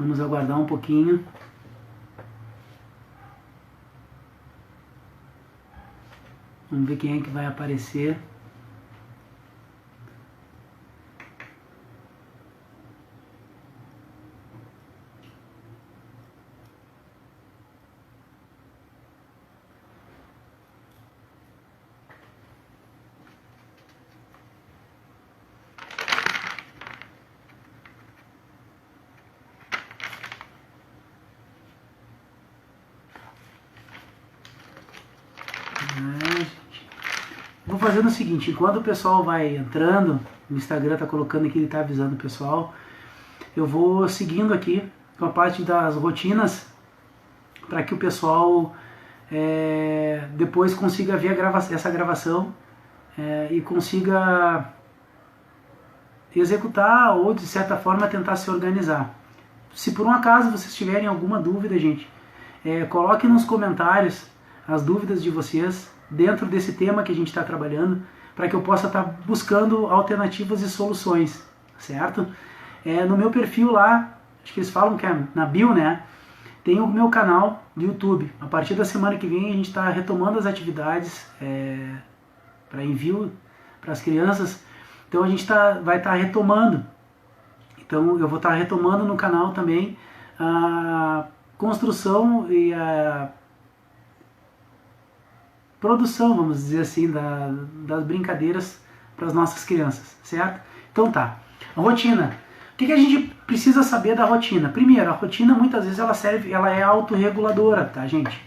Vamos aguardar um pouquinho. Vamos ver quem é que vai aparecer. Vou fazendo o seguinte, enquanto o pessoal vai entrando, o Instagram tá colocando aqui, ele tá avisando o pessoal, eu vou seguindo aqui com a parte das rotinas, para que o pessoal depois consiga ver essa gravação e consiga executar ou, de certa forma, tentar se organizar. Se por um acaso vocês tiverem alguma dúvida, gente, coloque nos comentários as dúvidas de vocês dentro desse tema que a gente está trabalhando, para que eu possa estar buscando alternativas e soluções, certo? No meu perfil lá, acho que eles falam que é na bio, né? Tem o meu canal do YouTube. A partir da semana que vem a gente está retomando as atividades para envio para as crianças. Então a gente vai estar retomando. Então eu vou estar retomando no canal também a construção e a produção, vamos dizer assim, das brincadeiras para as nossas crianças, certo? Então tá, a rotina. O que a gente precisa saber da rotina? Primeiro, a rotina muitas vezes ela é autorreguladora, tá, gente?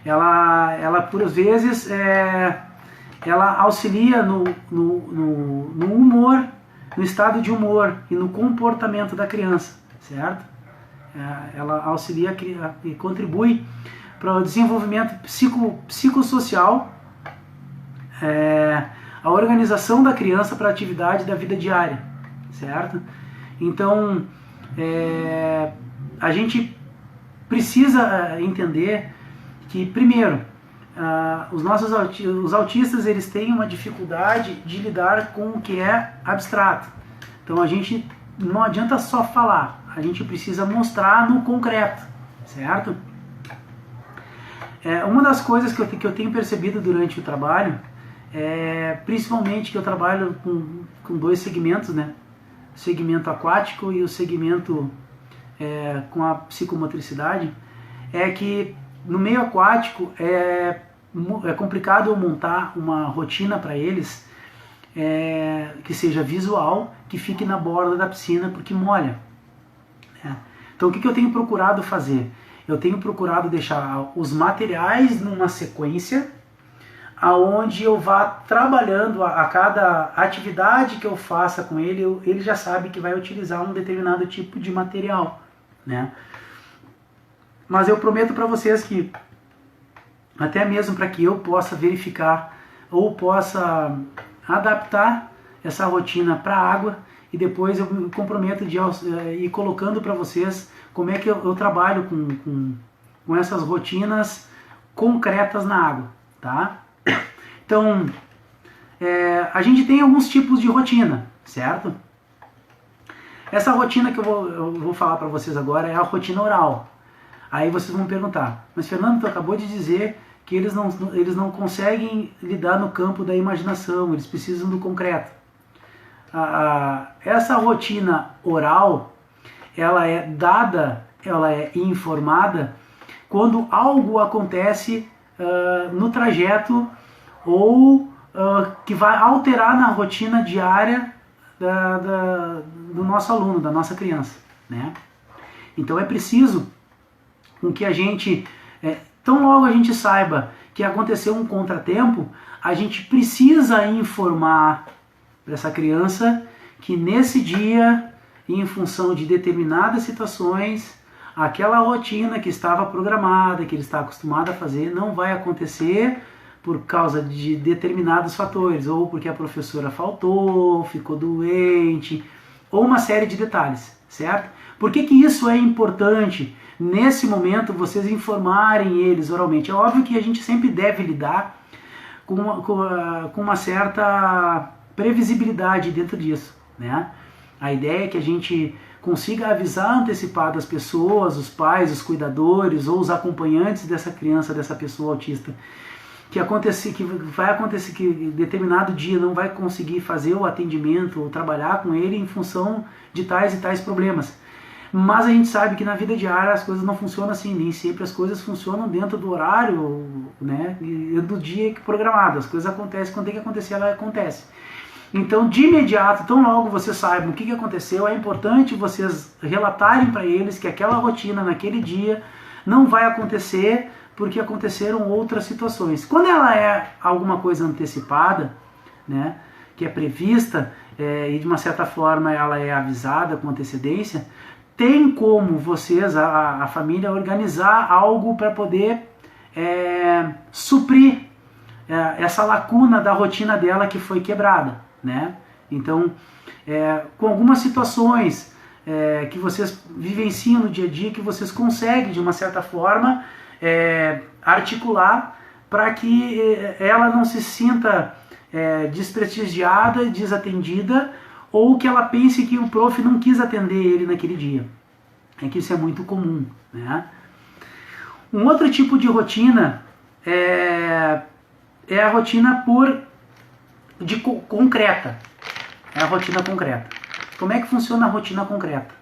Ela por vezes, ela auxilia no humor, no estado de humor e no comportamento da criança, certo? Ela auxilia e contribui para o desenvolvimento psicossocial, a organização da criança para a atividade da vida diária, certo? Então, a gente precisa entender que, primeiro, os autistas eles têm uma dificuldade de lidar com o que é abstrato. Então, a gente não adianta só falar, a gente precisa mostrar no concreto, certo? Uma das coisas que eu tenho percebido durante o trabalho, principalmente que eu trabalho com dois segmentos, né? O segmento aquático e o segmento com a psicomotricidade, é que no meio aquático é complicado eu montar uma rotina para eles que seja visual, que fique na borda da piscina, porque molha. Então o que eu tenho procurado fazer? Eu tenho procurado deixar os materiais numa sequência, aonde eu vá trabalhando a cada atividade que eu faça com ele, ele já sabe que vai utilizar um determinado tipo de material, né? Mas eu prometo para vocês que, até mesmo para que eu possa verificar ou possa adaptar essa rotina para a água, e depois eu me comprometo de ir colocando para vocês como é que eu trabalho com essas rotinas concretas na água, tá? Então, a gente tem alguns tipos de rotina, certo? Essa rotina que eu vou falar para vocês agora é a rotina oral. Aí vocês vão perguntar, mas Fernando, tu acabou de dizer que eles não conseguem lidar no campo da imaginação, eles precisam do concreto. Essa rotina oral, ela é dada, ela é informada quando algo acontece no trajeto ou que vai alterar na rotina diária do nosso aluno, da nossa criança, né? Então é preciso com que a gente, tão logo a gente saiba que aconteceu um contratempo, a gente precisa informar para essa criança que nesse dia, em função de determinadas situações, aquela rotina que estava programada, que ele está acostumado a fazer, não vai acontecer por causa de determinados fatores, ou porque a professora faltou, ficou doente, ou uma série de detalhes, certo? Por que isso é importante? Nesse momento, vocês informarem eles oralmente. É óbvio que a gente sempre deve lidar com uma certa previsibilidade dentro disso, né? A ideia é que a gente consiga avisar antecipado as pessoas, os pais, os cuidadores ou os acompanhantes dessa criança, dessa pessoa autista, que vai acontecer que determinado dia não vai conseguir fazer o atendimento ou trabalhar com ele em função de tais e tais problemas. Mas a gente sabe que na vida diária as coisas não funcionam assim, nem sempre as coisas funcionam dentro do horário, né, do dia programado. As coisas acontecem quando tem que acontecer, ela acontece. Então, de imediato, tão logo vocês saibam o que aconteceu, é importante vocês relatarem para eles que aquela rotina naquele dia não vai acontecer porque aconteceram outras situações. Quando ela é alguma coisa antecipada, né, que é prevista e de uma certa forma ela é avisada com antecedência, tem como vocês, a família, organizar algo para poder suprir essa lacuna da rotina dela que foi quebrada, né? Então, com algumas situações que vocês vivenciam no dia a dia, que vocês conseguem, de uma certa forma, articular para que ela não se sinta desprestigiada, desatendida, ou que ela pense que o prof não quis atender ele naquele dia. É que isso é muito comum, né? Um outro tipo de rotina é a rotina concreta. É a rotina concreta. Como é que funciona a rotina concreta?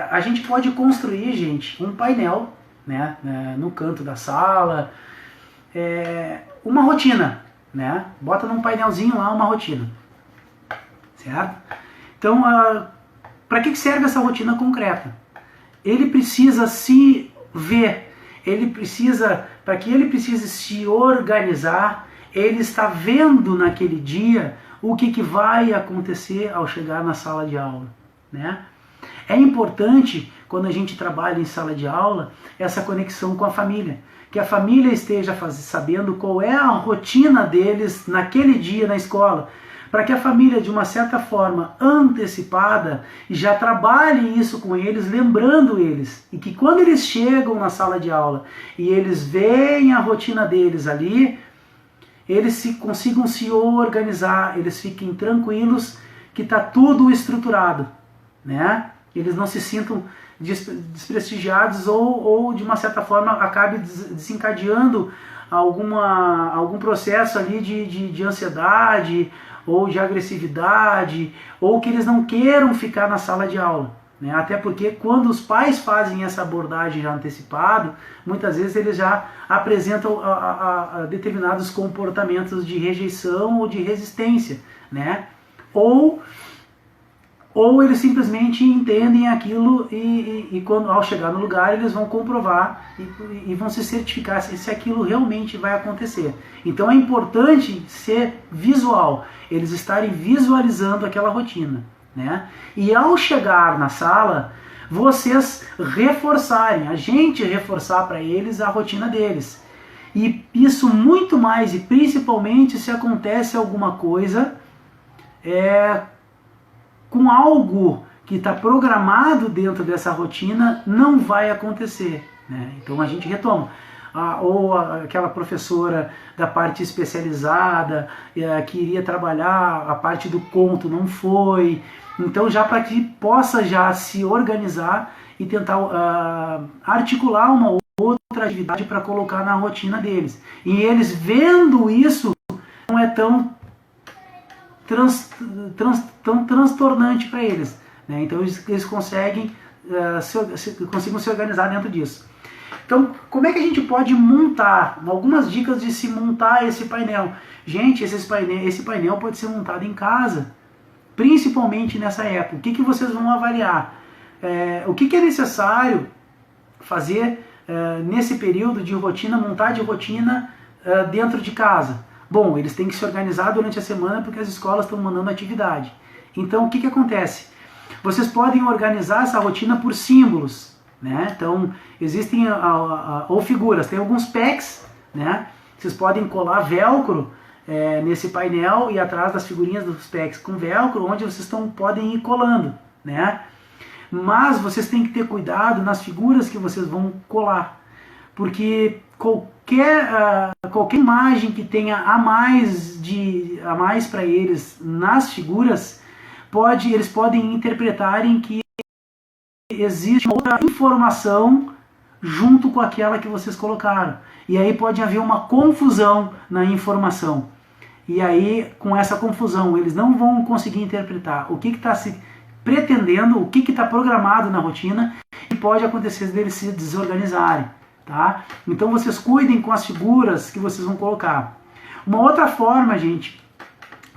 A gente pode construir, gente, um painel, né, no canto da sala, uma rotina, né? Bota num painelzinho lá uma rotina, certo? Então, para que serve essa rotina concreta? Ele precisa se ver, para que ele precise se organizar, ele está vendo naquele dia o que vai acontecer ao chegar na sala de aula, né? É importante, quando a gente trabalha em sala de aula, essa conexão com a família, que a família esteja sabendo qual é a rotina deles naquele dia na escola, para que a família, de uma certa forma antecipada, já trabalhe isso com eles, lembrando eles, e que quando eles chegam na sala de aula e eles veem a rotina deles ali, eles consigam se organizar, eles fiquem tranquilos que está tudo estruturado, né? Eles não se sintam desprestigiados ou de uma certa forma acabe desencadeando algum processo ali de ansiedade ou de agressividade, ou que eles não queiram ficar na sala de aula, né? Até porque quando os pais fazem essa abordagem já antecipada, muitas vezes eles já apresentam determinados comportamentos de rejeição ou de resistência, né? Ou eles simplesmente entendem aquilo e quando, ao chegar no lugar, eles vão comprovar e vão se certificar se aquilo realmente vai acontecer. Então é importante ser visual, eles estarem visualizando aquela rotina, né? E ao chegar na sala, vocês reforçarem, a gente reforçar para eles a rotina deles. E isso muito mais e principalmente se acontece alguma coisa com algo que está programado dentro dessa rotina, não vai acontecer, né? Então a gente retoma. Ou aquela professora da parte especializada que iria trabalhar a parte do conto não foi. Então já para que possa já se organizar e tentar articular uma outra atividade para colocar na rotina deles. E eles vendo isso, não é tão transtornante para eles, né? Então eles conseguem se organizar dentro disso. Então, como é que a gente pode montar? Algumas dicas de se montar esse painel. Gente, esse painel pode ser montado em casa, principalmente nessa época. O que vocês vão avaliar? O que é necessário fazer nesse período de rotina, montar de rotina dentro de casa? Bom, eles têm que se organizar durante a semana porque as escolas estão mandando atividade. Então, o que acontece? Vocês podem organizar essa rotina por símbolos, né? Então, existem ou figuras. Tem alguns packs, né? Vocês podem colar velcro nesse painel e atrás das figurinhas dos packs com velcro, onde vocês podem ir colando, né? Mas vocês têm que ter cuidado nas figuras que vocês vão colar, porque qualquer imagem que tenha a mais para eles nas figuras, eles podem interpretarem que existe uma outra informação junto com aquela que vocês colocaram. E aí pode haver uma confusão na informação. E aí, com essa confusão, eles não vão conseguir interpretar o que está se pretendendo, o que está programado na rotina, e pode acontecer deles se desorganizarem. Tá? Então vocês cuidem com as figuras que vocês vão colocar. Uma outra forma, gente,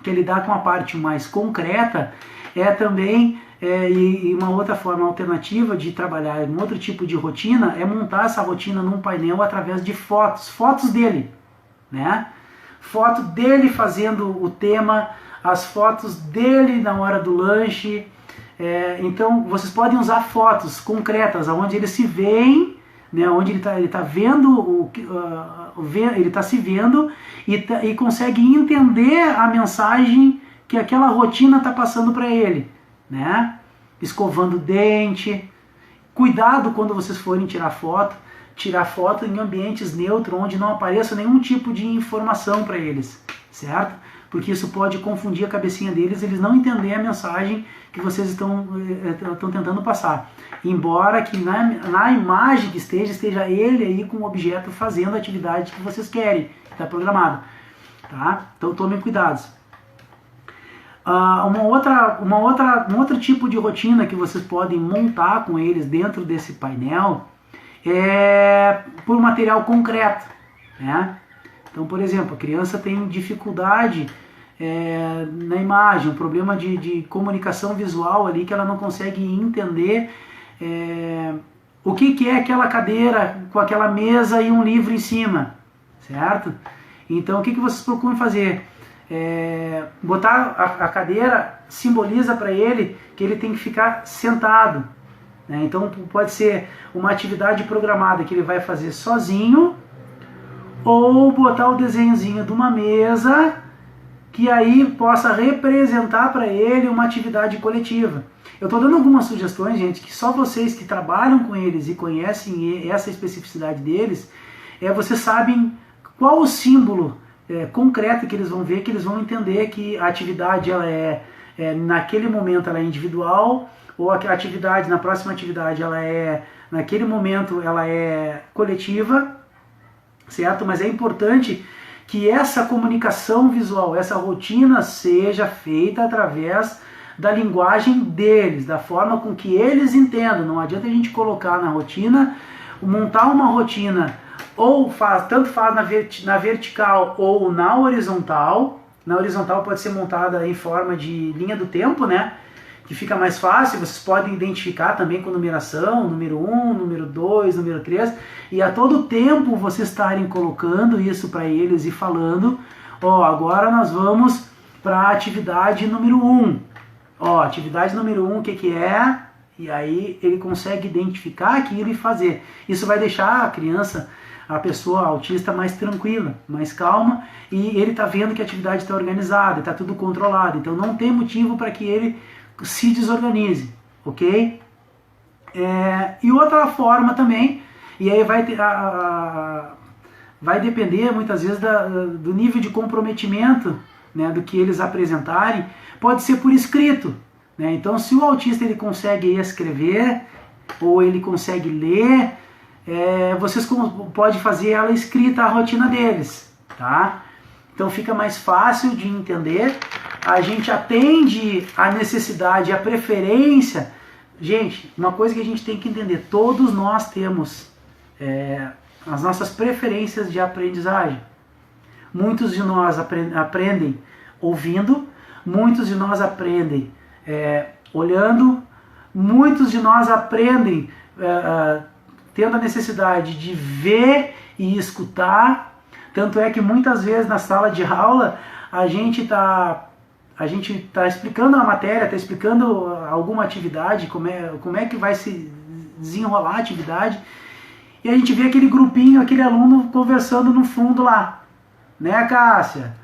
que é lidar com a parte mais concreta, é também, e uma outra forma alternativa de trabalhar em outro tipo de rotina, é montar essa rotina num painel através de fotos dele, né? Foto dele fazendo o tema, as fotos dele na hora do lanche. Então vocês podem usar fotos concretas, onde eles se veem, né, onde ele tá vendo, ele está se vendo e consegue entender a mensagem que aquela rotina está passando para ele, né? Escovando o dente. Cuidado quando vocês forem tirar foto em ambientes neutros, onde não apareça nenhum tipo de informação para eles, certo? Porque isso pode confundir a cabecinha deles, eles não entenderem a mensagem que vocês estão tentando passar. Embora que na imagem que esteja ele aí com o objeto fazendo a atividade que vocês querem, que está programado. Tá? Então tomem cuidados. Um outro tipo de rotina que vocês podem montar com eles dentro desse painel é por material concreto, né? Então, por exemplo, a criança tem dificuldade na imagem, um problema de comunicação visual ali, que ela não consegue entender o que é aquela cadeira com aquela mesa e um livro em cima, certo? Então, o que vocês procuram fazer? Botar a cadeira simboliza para ele que ele tem que ficar sentado, né? Então, pode ser uma atividade programada que ele vai fazer sozinho, ou botar o desenhozinho de uma mesa que aí possa representar para ele uma atividade coletiva. Eu estou dando algumas sugestões, gente, que só vocês que trabalham com eles e conhecem essa especificidade deles, vocês sabem qual o símbolo concreto que eles vão ver, que eles vão entender que a atividade naquele momento ela é individual, ou a atividade, na próxima atividade, naquele momento ela é coletiva, certo? Mas é importante que essa comunicação visual, essa rotina seja feita através da linguagem deles, da forma com que eles entendam. Não adianta a gente colocar na rotina, montar uma rotina, tanto faz na vertical ou na horizontal. Na horizontal pode ser montada em forma de linha do tempo, né? Que fica mais fácil, vocês podem identificar também com numeração, número 1, número 2, número 3, e a todo tempo vocês estarem colocando isso para eles e falando, agora nós vamos para a atividade número 1. Atividade número 1, o que é? E aí ele consegue identificar aquilo e fazer. Isso vai deixar a criança, a pessoa autista, mais tranquila, mais calma, e ele está vendo que a atividade está organizada, está tudo controlado, então não tem motivo para que ele se desorganize, ok? E outra forma também, e aí vai depender muitas vezes do nível de comprometimento, né, do que eles apresentarem, pode ser por escrito, né? Então, se o autista ele consegue escrever ou ele consegue ler, vocês podem fazer ela escrita, a rotina deles, tá? Então fica mais fácil de entender. A gente atende a necessidade, a preferência. Gente, uma coisa que a gente tem que entender, todos nós temos as nossas preferências de aprendizagem. Muitos de nós aprendem ouvindo, muitos de nós aprendem olhando, muitos de nós aprendem tendo a necessidade de ver e escutar. Tanto é que muitas vezes na sala de aula a gente está explicando a matéria, está explicando alguma atividade, como é que vai se desenrolar a atividade, e a gente vê aquele grupinho, aquele aluno conversando no fundo lá, né, Cássia?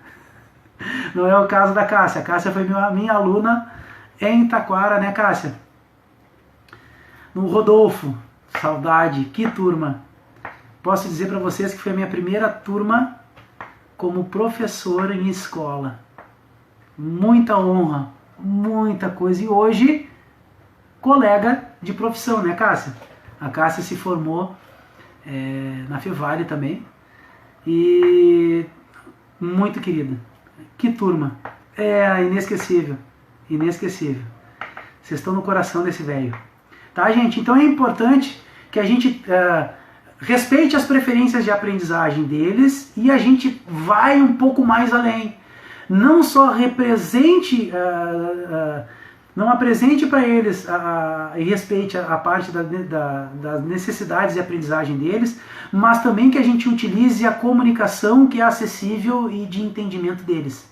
Não é o caso da Cássia. A Cássia foi minha aluna em Taquara, né, Cássia? No Rodolfo, saudade, que turma! Posso dizer para vocês que foi a minha primeira turma como professor em escola. Muita honra, muita coisa. E hoje, colega de profissão, né, Cássia? A Cássia se formou na Fevale também. E muito querida. Que turma. É inesquecível. Inesquecível. Vocês estão no coração desse velho. Tá, gente? Então é importante que a gente respeite as preferências de aprendizagem deles e a gente vai um pouco mais além. Não só represente, não apresente para eles e respeite a parte das necessidades de aprendizagem deles, mas também que a gente utilize a comunicação que é acessível e de entendimento deles,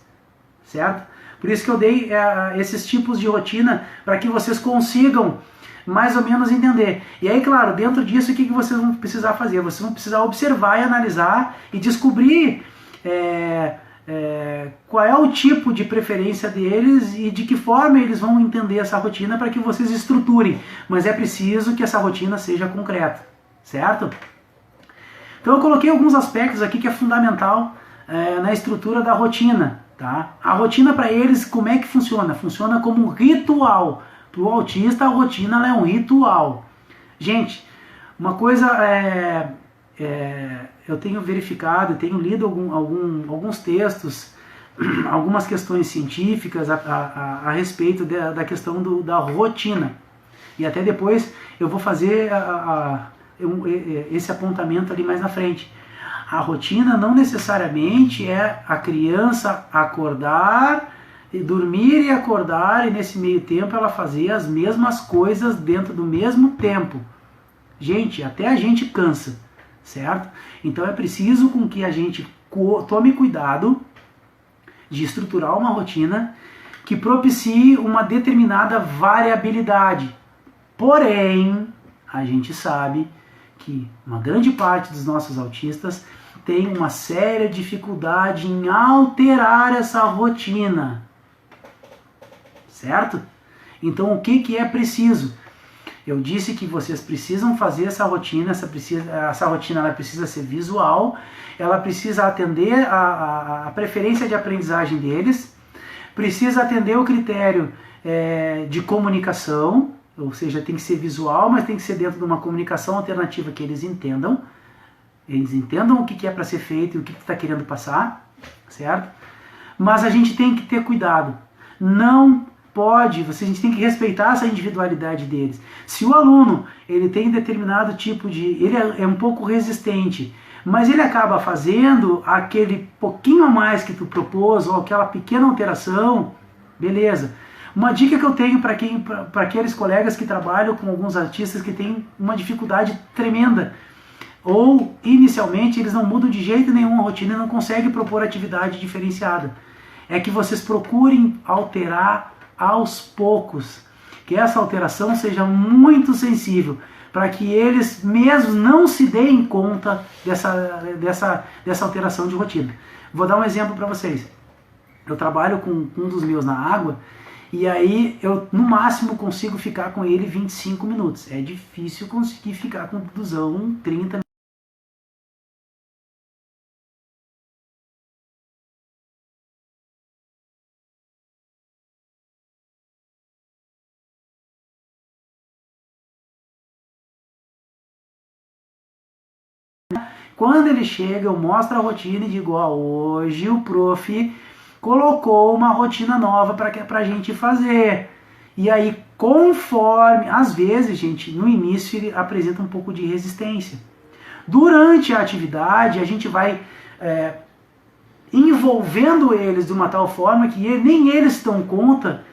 certo? Por isso que eu dei esses tipos de rotina para que vocês consigam mais ou menos entender. E aí, claro, dentro disso, o que vocês vão precisar fazer? Vocês vão precisar observar e analisar e descobrir qual é o tipo de preferência deles e de que forma eles vão entender essa rotina para que vocês estruturem. Mas é preciso que essa rotina seja concreta, certo? Então eu coloquei alguns aspectos aqui que é fundamental na estrutura da rotina. Tá? A rotina para eles, como é que funciona? Funciona como um ritual. Para o autista, a rotina ela é um ritual. Gente, uma coisa eu tenho verificado, tenho lido alguns textos, algumas questões científicas a respeito da questão da rotina. E até depois eu vou fazer esse apontamento ali mais na frente. A rotina não necessariamente é a criança acordar, dormir e acordar, e nesse meio tempo ela fazer as mesmas coisas dentro do mesmo tempo. Gente, até a gente cansa, certo? Então é preciso com que a gente tome cuidado de estruturar uma rotina que propicie uma determinada variabilidade. Porém, a gente sabe que uma grande parte dos nossos autistas tem uma séria dificuldade em alterar essa rotina, certo? Então o que é preciso? Eu disse que vocês precisam fazer essa rotina, essa rotina ela precisa ser visual, ela precisa atender a preferência de aprendizagem deles, precisa atender o critério de comunicação, ou seja, tem que ser visual, mas tem que ser dentro de uma comunicação alternativa que eles entendam o que é para ser feito e o que está querendo passar, certo? Mas a gente tem que ter cuidado. Não pode, a gente tem que respeitar essa individualidade deles. Se o aluno ele tem determinado tipo ele é um pouco resistente, mas ele acaba fazendo aquele pouquinho a mais que tu propôs, ou aquela pequena alteração, beleza. Uma dica que eu tenho para aqueles colegas que trabalham com alguns artistas que têm uma dificuldade tremenda, ou inicialmente eles não mudam de jeito nenhum a rotina e não conseguem propor atividade diferenciada, é que vocês procurem alterar aos poucos, que essa alteração seja muito sensível, para que eles mesmos não se deem conta dessa alteração de rotina. Vou dar um exemplo para vocês. Eu trabalho com um dos meus na água, e aí eu no máximo consigo ficar com ele 25 minutos. É difícil conseguir ficar com o Duduzão 30 minutos. Quando ele chega, eu mostro a rotina e digo, ó, hoje o prof colocou uma rotina nova pra gente fazer. E aí, conforme, às vezes, gente, no início ele apresenta um pouco de resistência. Durante a atividade, a gente vai envolvendo eles de uma tal forma que nem eles dão conta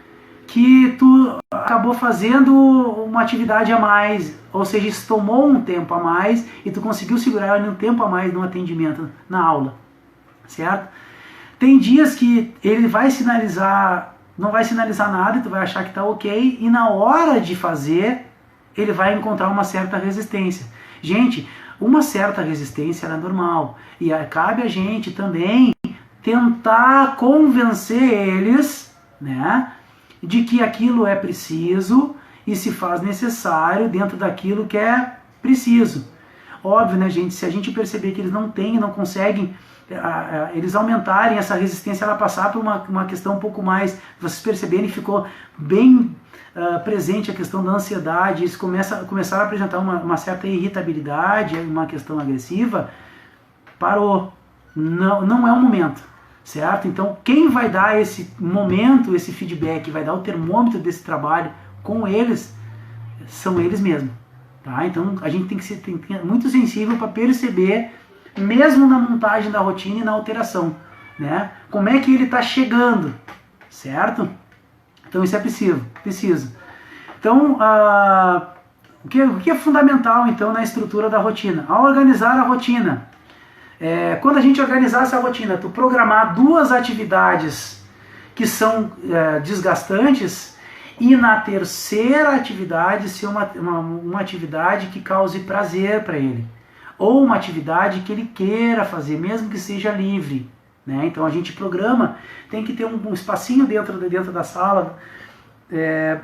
que tu acabou fazendo uma atividade a mais, ou seja, isso tomou um tempo a mais e tu conseguiu segurar um tempo a mais no atendimento, na aula, certo? Tem dias que ele vai sinalizar, não vai sinalizar nada e tu vai achar que tá ok, e na hora de fazer, ele vai encontrar uma certa resistência. Gente, uma certa resistência é normal, e cabe a gente também tentar convencer eles, né, de que aquilo é preciso e se faz necessário dentro daquilo que é preciso. Óbvio, né, gente, se a gente perceber que eles não têm, não conseguem, eles aumentarem essa resistência, ela passar por uma questão um pouco mais, vocês perceberem que ficou bem presente a questão da ansiedade, eles começaram a apresentar uma certa irritabilidade, uma questão agressiva, parou. Não é o momento, certo? Então, quem vai dar esse momento, esse feedback, vai dar o termômetro desse trabalho com eles, são eles mesmos. Tá? Então, a gente tem que ser muito sensível para perceber, mesmo na montagem da rotina e na alteração, né? Como é que ele está chegando, certo? Então, isso é preciso. Então, o que é fundamental, então, na estrutura da rotina? Ao organizar a rotina, quando a gente organizar essa rotina, tu programar 2 atividades que são desgastantes, e na terceira atividade ser uma atividade que cause prazer para ele, ou uma atividade que ele queira fazer, mesmo que seja livre, né? Então a gente programa, tem que ter um espacinho dentro da sala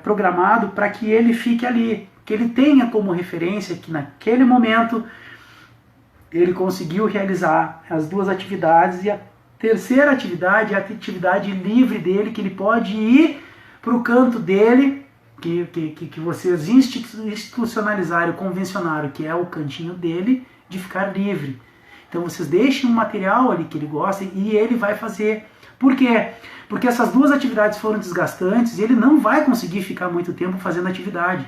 programado para que ele fique ali, que ele tenha como referência que naquele momento ele conseguiu realizar as 2 atividades, e a terceira atividade é a atividade livre dele, que ele pode ir para o canto dele, que vocês institucionalizaram, convencionaram, que é o cantinho dele, de ficar livre. Então vocês deixem um material ali que ele gosta e ele vai fazer. Por quê? Porque essas 2 atividades foram desgastantes e ele não vai conseguir ficar muito tempo fazendo atividade.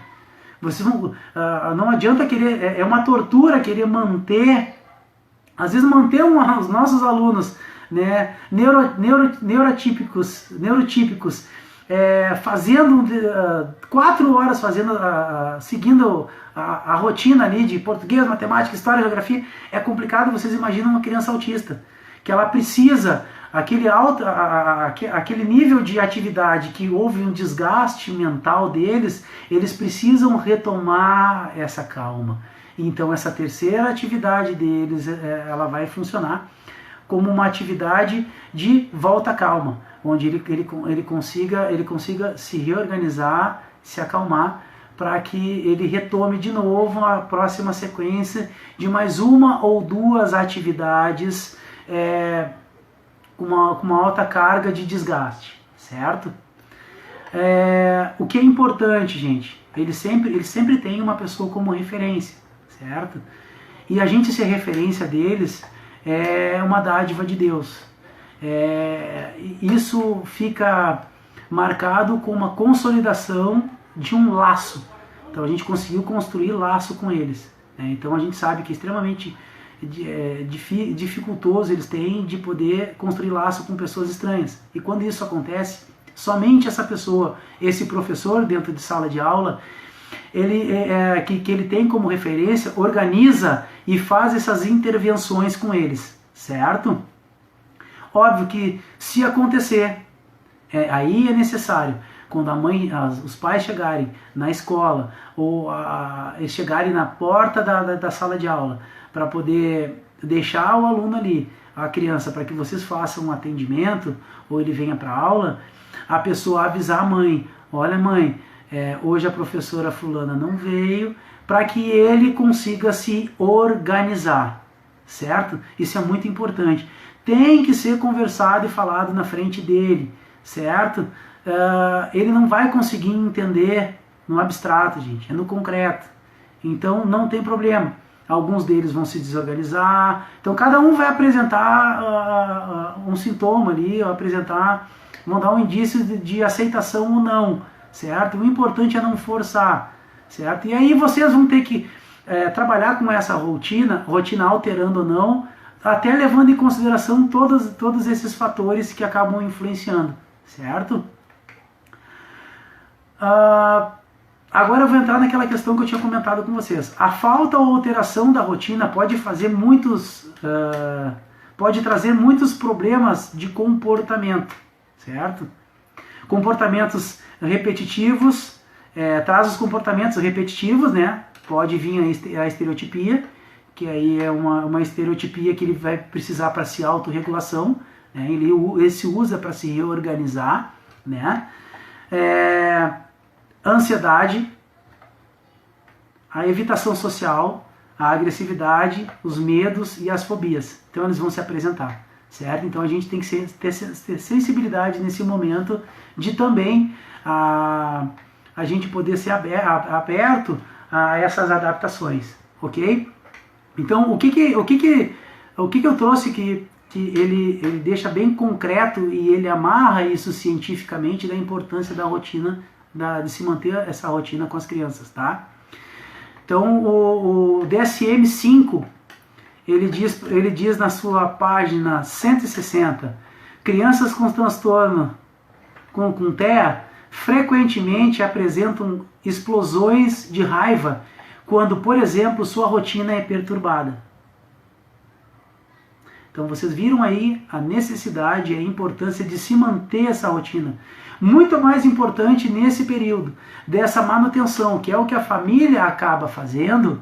Vocês não adianta querer, é uma tortura querer manter, às vezes manter os nossos alunos, né, neurotípicos, fazendo 4 horas seguindo a rotina ali de português, matemática, história, geografia. É complicado. Vocês imaginam uma criança autista, que ela precisa aquele nível de atividade, que houve um desgaste mental deles, eles precisam retomar essa calma. Então essa terceira atividade deles, ela vai funcionar como uma atividade de volta à calma, onde ele consiga se reorganizar, se acalmar, para que ele retome de novo a próxima sequência de mais 1 ou 2 atividades com uma alta carga de desgaste, certo? O que é importante, gente, ele sempre tem uma pessoa como referência, certo? E a gente ser referência deles é uma dádiva de Deus. Isso fica marcado com uma consolidação de um laço. Então a gente conseguiu construir laço com eles, né? Então a gente sabe que é extremamente dificultoso eles têm de poder construir laço com pessoas estranhas. E quando isso acontece, somente essa pessoa, esse professor dentro de sala de aula, que ele tem como referência, organiza e faz essas intervenções com eles, certo? Óbvio que se acontecer, aí é necessário, quando os pais chegarem na escola, ou eles chegarem na porta da sala de aula, para poder deixar o aluno ali, a criança, para que vocês façam um atendimento, ou ele venha para a aula, a pessoa avisar a mãe: olha mãe, hoje a professora fulana não veio, para que ele consiga se organizar, certo? Isso é muito importante. Tem que ser conversado e falado na frente dele, certo? Ele não vai conseguir entender no abstrato, gente, é no concreto. Então não tem problema. Alguns deles vão se desorganizar. Então cada um vai apresentar um sintoma ali, vão dar um indício de aceitação ou não, certo? O importante é não forçar, certo? E aí vocês vão ter que trabalhar com essa rotina alterando ou não, até levando em consideração todos esses fatores que acabam influenciando, certo? Agora eu vou entrar naquela questão que eu tinha comentado com vocês. A falta ou alteração da rotina pode trazer muitos problemas de comportamento, certo? Comportamentos repetitivos, traz os comportamentos repetitivos, né? Pode vir a estereotipia, que aí é uma estereotipia que ele vai precisar para se autorregulação, né? Ele se usa para se reorganizar, né? Ansiedade, a evitação social, a agressividade, os medos e as fobias. Então eles vão se apresentar, certo? Então a gente tem que ter sensibilidade nesse momento de também a gente poder ser aberto a essas adaptações, ok? Então, o que eu trouxe que ele deixa bem concreto e ele amarra isso cientificamente da importância da rotina, de se manter essa rotina com as crianças, tá? Então, o DSM-5, ele diz na sua página 160, crianças com transtorno com TEA frequentemente apresentam explosões de raiva quando, por exemplo, sua rotina é perturbada. Então vocês viram aí a necessidade e a importância de se manter essa rotina. Muito mais importante nesse período, dessa manutenção, que é o que a família acaba fazendo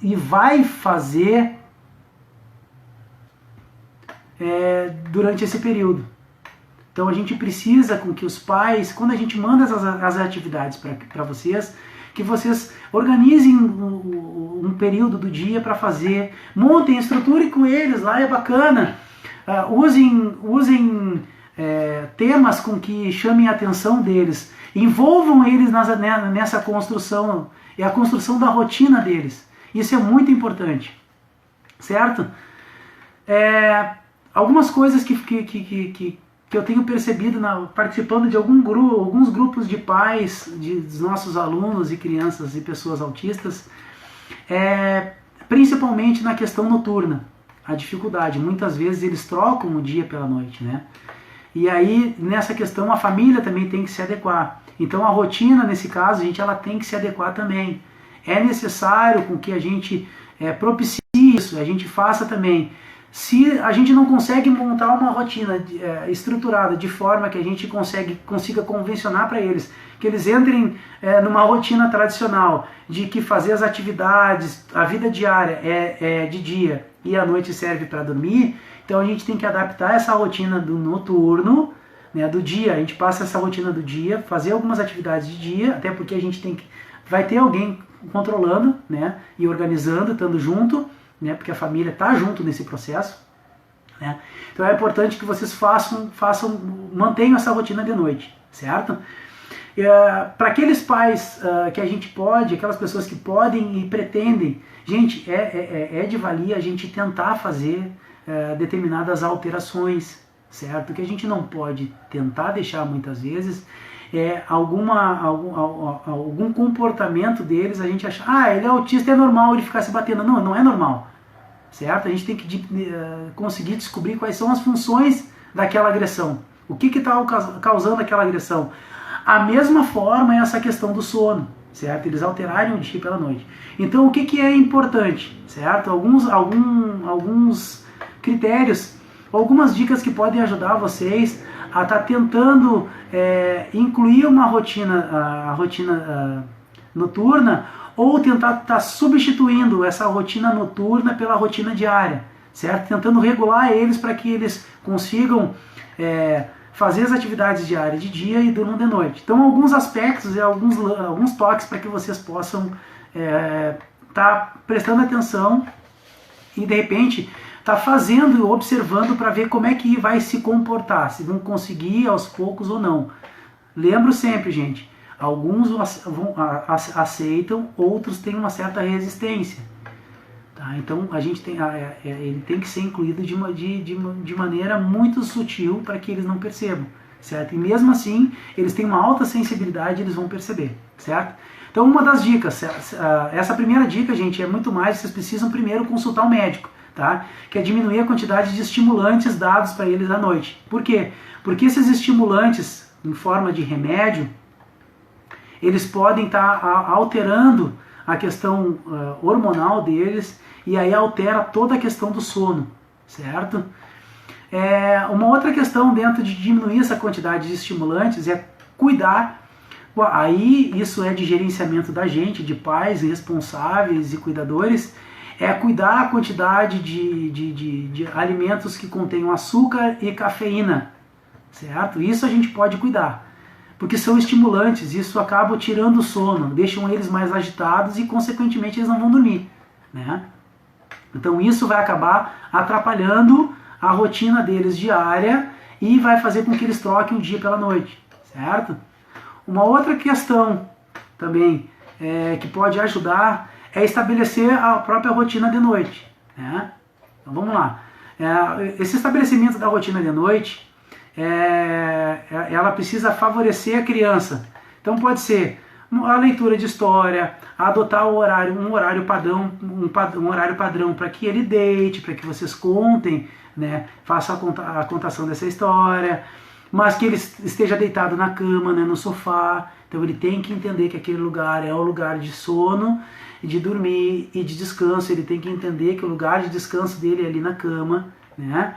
e vai fazer durante esse período. Então a gente precisa com que os pais, quando a gente manda as atividades para vocês, que vocês organizem um período do dia para fazer, montem, estruturem com eles, lá é bacana, usem temas com que chamem a atenção deles, envolvam eles nessa construção, é a construção da rotina deles, isso é muito importante, certo? Algumas coisas que eu tenho percebido participando de alguns grupos de pais, dos nossos alunos e crianças e pessoas autistas, principalmente na questão noturna, a dificuldade. Muitas vezes eles trocam o dia pela noite, né? E aí, nessa questão, a família também tem que se adequar. Então, a rotina, nesse caso, ela tem que se adequar também. É necessário com que a gente propicie isso, a gente faça também. Se a gente não consegue montar uma rotina estruturada de forma que a gente consiga convencionar para eles, que eles entrem numa rotina tradicional, de que fazer as atividades, a vida diária é de dia e a noite serve para dormir, então a gente tem que adaptar essa rotina do noturno, né, do dia, a gente passa essa rotina do dia, fazer algumas atividades de dia, até porque a gente vai ter alguém controlando, né, e organizando, estando junto, né, porque a família está junto nesse processo, né? Então é importante que vocês mantenham essa rotina de noite, certo? Para aqueles pais que a gente pode, aquelas pessoas que podem e pretendem, gente, é de valia a gente tentar fazer determinadas alterações, certo? O que a gente não pode tentar deixar muitas vezes algum comportamento deles, a gente acha, ele é autista, é normal ele ficar se batendo. Não, não é normal, certo? A gente tem que conseguir descobrir quais são as funções daquela agressão. O que está causando aquela agressão? A mesma forma é essa questão do sono, certo? Eles alterarem o dia pela noite. Então o que é importante, certo? Alguns critérios, algumas dicas que podem ajudar vocês a estar tentando incluir a rotina noturna, ou tentar estar substituindo essa rotina noturna pela rotina diária, certo? Tentando regular eles para que eles consigam fazer as atividades diárias de dia e durmam de noite. Então, alguns aspectos e alguns toques para que vocês possam estar prestando atenção e, de repente, estar fazendo e observando para ver como é que vai se comportar, se vão conseguir aos poucos ou não. Lembro sempre, gente, alguns aceitam, outros têm uma certa resistência. Tá? Então a gente ele tem que ser incluído de maneira muito sutil para que eles não percebam, certo? E mesmo assim, eles têm uma alta sensibilidade, eles vão perceber, certo? Então uma das dicas, essa primeira dica, gente, é muito mais, vocês precisam primeiro consultar um médico, tá? Que é diminuir a quantidade de estimulantes dados para eles à noite. Por quê? Porque esses estimulantes em forma de remédio, eles podem estar alterando a questão hormonal deles, e aí altera toda a questão do sono, certo? Uma outra questão dentro de diminuir essa quantidade de estimulantes é cuidar, aí isso é de gerenciamento da gente, de pais responsáveis e cuidadores, cuidar a quantidade de alimentos que contenham açúcar e cafeína, certo? Isso a gente pode cuidar, porque são estimulantes, isso acaba tirando o sono, deixam eles mais agitados e, consequentemente, eles não vão dormir, né? Então isso vai acabar atrapalhando a rotina deles diária e vai fazer com que eles troquem o dia pela noite, certo? Uma outra questão também que pode ajudar é estabelecer a própria rotina de noite, né? Então vamos lá. Esse estabelecimento da rotina de noite, ela precisa favorecer a criança. Então pode ser a leitura de história, adotar um horário padrão, um horário padrão para que ele deite, para que vocês contem, né? Faça a contação dessa história, mas que ele esteja deitado na cama, né, no sofá. Então ele tem que entender que aquele lugar é um lugar de sono, de dormir e de descanso. Ele tem que entender que o lugar de descanso dele é ali na cama, né?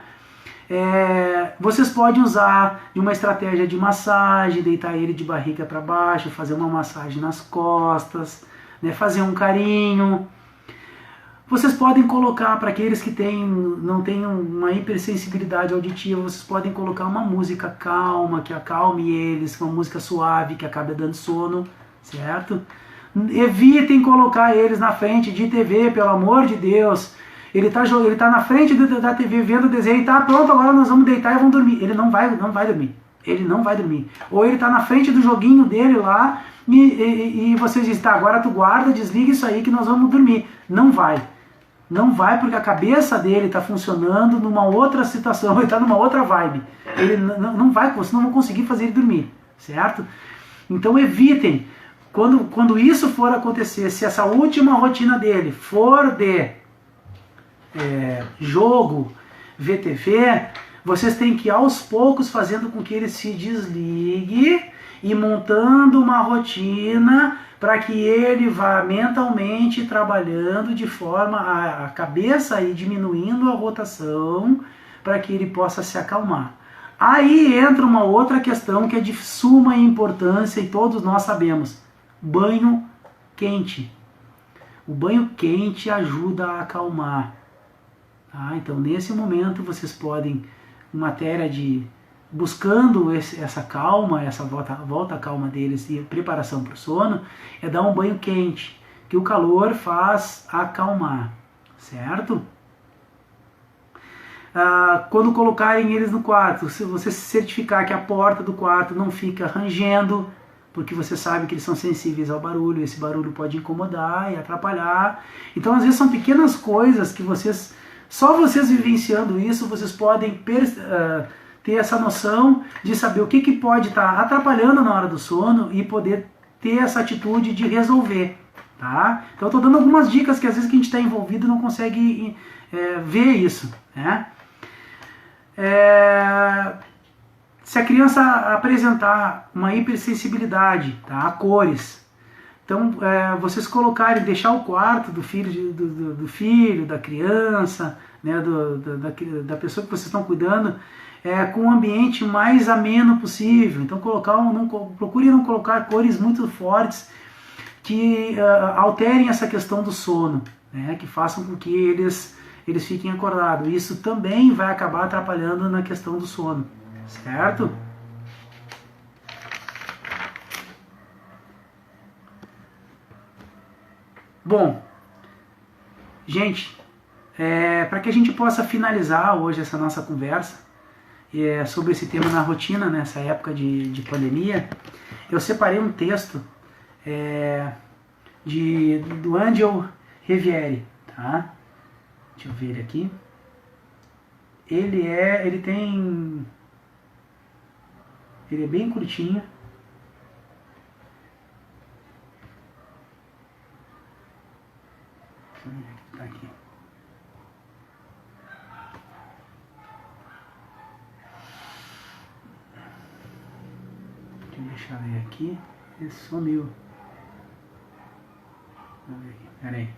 Vocês podem usar uma estratégia de massagem, deitar ele de barriga para baixo, fazer uma massagem nas costas, né, fazer um carinho. Vocês podem colocar, para aqueles que não têm uma hipersensibilidade auditiva, vocês podem colocar uma música calma, que acalme eles, uma música suave, que acabe dando sono, certo? Evitem colocar eles na frente de TV, pelo amor de Deus. Ele tá na frente da TV vendo o desenho e tá pronto, agora nós vamos deitar e vamos dormir. Ele não vai dormir. Ele não vai dormir. Ou ele tá na frente do joguinho dele lá e vocês dizem, tá, agora tu guarda, desliga isso aí que nós vamos dormir. Não vai. Não vai, porque a cabeça dele está funcionando numa outra situação, ele está numa outra vibe. Ele não vai, vocês não vão conseguir fazer ele dormir, certo? Então evitem, quando isso for acontecer, se essa última rotina dele for de jogo, VTV, vocês têm que ir aos poucos fazendo com que ele se desligue e montando uma rotina para que ele vá mentalmente trabalhando de forma a cabeça e diminuindo a rotação para que ele possa se acalmar. Aí entra uma outra questão que é de suma importância e todos nós sabemos: banho quente. O banho quente ajuda a acalmar. Tá? Então nesse momento vocês podem, em matéria de buscando essa calma, essa volta à calma deles e preparação para o sono, é dar um banho quente, que o calor faz acalmar, certo? Quando colocarem eles no quarto, se você se certificar que a porta do quarto não fica rangendo, porque você sabe que eles são sensíveis ao barulho, esse barulho pode incomodar e atrapalhar. Então às vezes são pequenas coisas que só vocês vivenciando isso, vocês podem ter essa noção de saber o que pode estar atrapalhando na hora do sono e poder ter essa atitude de resolver, tá? Então eu estou dando algumas dicas que às vezes que a gente está envolvido não consegue ver isso, né? Se a criança apresentar uma hipersensibilidade, tá, a cores, então vocês deixar o quarto do filho, da criança, né, da pessoa que vocês estão cuidando, com um ambiente mais ameno possível. Então procure não colocar cores muito fortes que alterem essa questão do sono, né, que façam com que eles fiquem acordados. Isso também vai acabar atrapalhando na questão do sono, certo? Bom, gente, para que a gente possa finalizar hoje essa nossa conversa sobre esse tema na rotina, nessa época de pandemia, eu separei um texto do Angel Riviere, tá? Deixa eu ver ele aqui. Ele é bem curtinho. Tá aqui. Deixa eu ver aqui. Ele sumiu. Pera aí.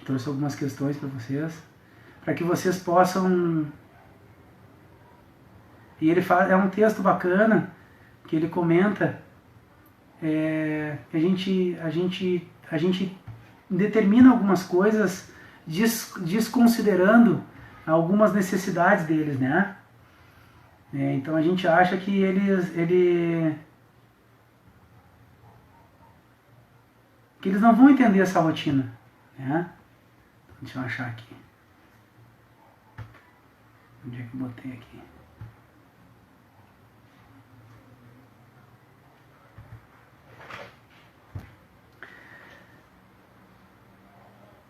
Trouxe algumas questões para vocês, para que vocês possam. E ele fala, é um texto bacana que ele comenta. A gente determina algumas coisas desconsiderando algumas necessidades deles, né? Então a gente acha que eles não vão entender essa rotina, né? Deixa eu achar aqui. Onde é que eu botei aqui?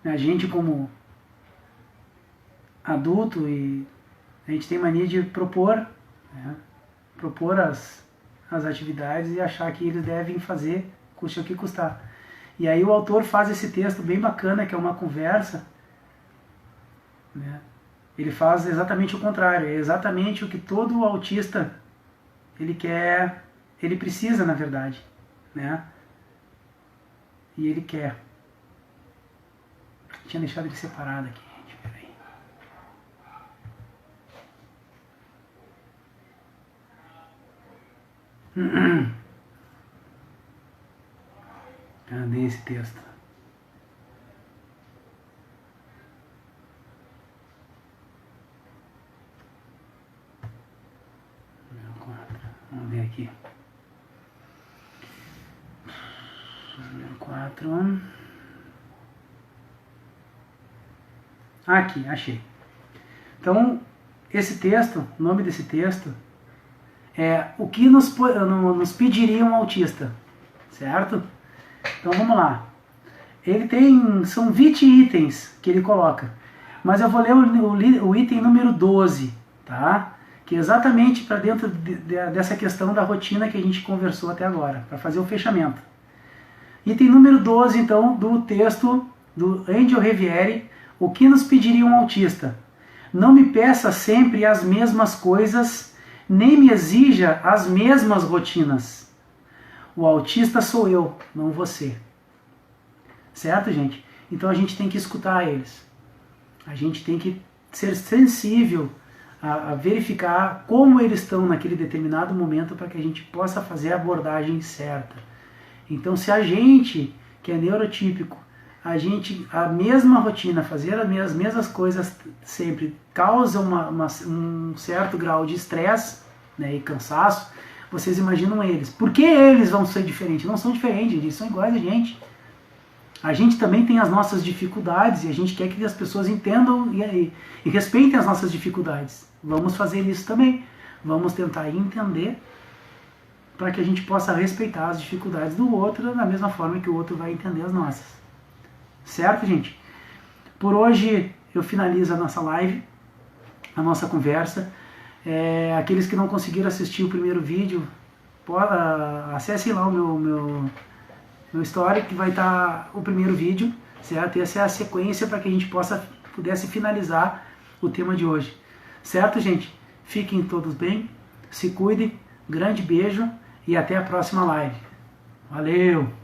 A gente como adulto, e a gente tem mania de propor, né? Propor as atividades e achar que eles devem fazer, custe o que custar. E aí o autor faz esse texto bem bacana, que é uma conversa, né? Ele faz exatamente o contrário, é exatamente o que todo autista ele quer, ele precisa, na verdade, né? E ele quer. Tinha deixado ele separado aqui, gente, peraí. Cadê esse texto? Vamos ver aqui. 4. Aqui, achei. Então, esse texto, o nome desse texto é O que nos pediria um autista, certo? Então vamos lá. Ele tem, são 20 itens que ele coloca, mas eu vou ler o item número 12, tá? Que é exatamente para dentro dessa questão da rotina que a gente conversou até agora, para fazer o fechamento. Item número 12, então, do texto do Angel Revieri, O que nos pediria um autista? Não me peça sempre as mesmas coisas, nem me exija as mesmas rotinas. O autista sou eu, não você. Certo, gente? Então a gente tem que escutar eles. A gente tem que ser sensível a verificar como eles estão naquele determinado momento para que a gente possa fazer a abordagem certa. Então, se a gente, que é neurotípico, a mesma rotina, fazer as mesmas coisas sempre, causa um certo grau de estresse, né, e cansaço, vocês imaginam eles. Por que eles vão ser diferentes? Não são diferentes, eles são iguais a gente. A gente também tem as nossas dificuldades e a gente quer que as pessoas entendam e respeitem as nossas dificuldades. Vamos fazer isso também. Vamos tentar entender para que a gente possa respeitar as dificuldades do outro da mesma forma que o outro vai entender as nossas. Certo, gente? Por hoje eu finalizo a nossa live, a nossa conversa. Aqueles que não conseguiram assistir o primeiro vídeo, acessem lá o meu story, que vai estar o primeiro vídeo, certo? Essa é a sequência para que a gente pudesse finalizar o tema de hoje. Certo, gente? Fiquem todos bem, se cuidem, grande beijo e até a próxima live. Valeu!